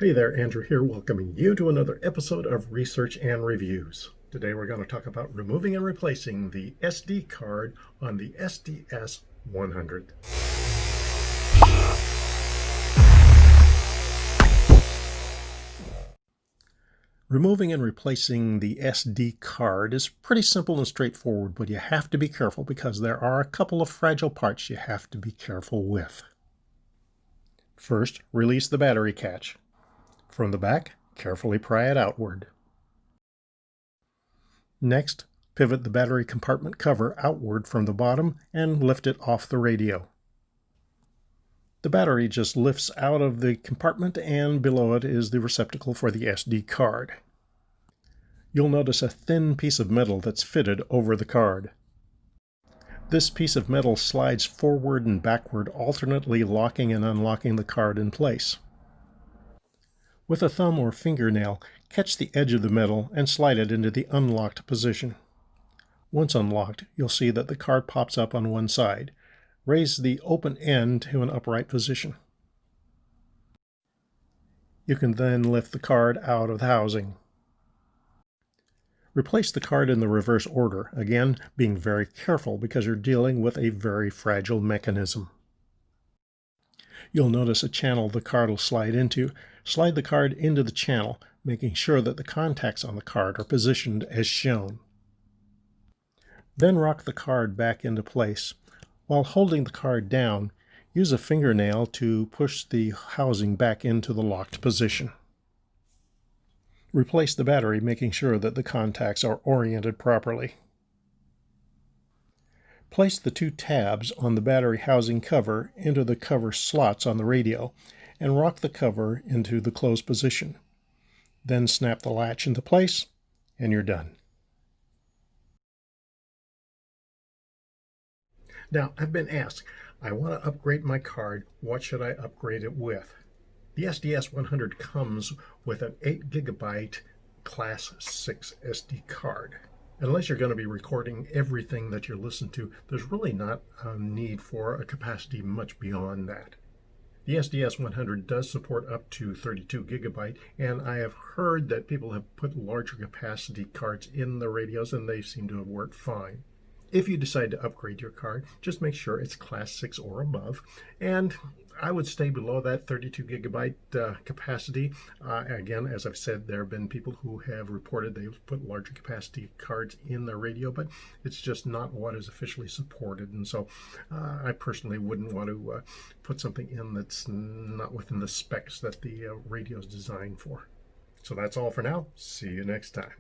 Hey there, Andrew here, welcoming you to another episode of Research and Reviews. Today we're going to talk about removing and replacing the SD card on the SDS100. Removing and replacing the SD card is pretty simple and straightforward, but you have to be careful because there are a couple of fragile parts you have to be careful with. First, release the battery catch. From the back, carefully pry it outward. Next, pivot the battery compartment cover outward from the bottom and lift it off the radio. The battery just lifts out of the compartment, and below it is the receptacle for the SD card. You'll notice a thin piece of metal that's fitted over the card. This piece of metal slides forward and backward, alternately locking and unlocking the card in place. With a thumb or fingernail, catch the edge of the metal and slide it into the unlocked position. Once unlocked, you'll see that the card pops up on one side. Raise the open end to an upright position. You can then lift the card out of the housing. Replace the card in the reverse order, again being very careful because you're dealing with a very fragile mechanism. You'll notice a channel the card will slide into. Slide the card into the channel, making sure that the contacts on the card are positioned as shown. Then rock the card back into place. While holding the card down, use a fingernail to push the housing back into the locked position. Replace the battery, making sure that the contacts are oriented properly. Place the two tabs on the battery housing cover into the cover slots on the radio and rock the cover into the closed position. Then snap the latch into place and you're done. Now, I've been asked, I want to upgrade my card. What should I upgrade it with? The SDS100 comes with an 8 GB Class 6 SD card. Unless you're going to be recording everything that you listen to, there's really not a need for a capacity much beyond that. The SDS100 does support up to 32 GB, and I have heard that people have put larger capacity cards in the radios and they seem to have worked fine. If you decide to upgrade your card, just make sure it's Class 6 or above, and I would stay below that 32 GB capacity. Again, as I've said, there have been people who have reported they've put larger capacity cards in their radio, but it's just not what is officially supported, and so I personally wouldn't want to put something in that's not within the specs that the radio is designed for. So that's all for now. See you next time.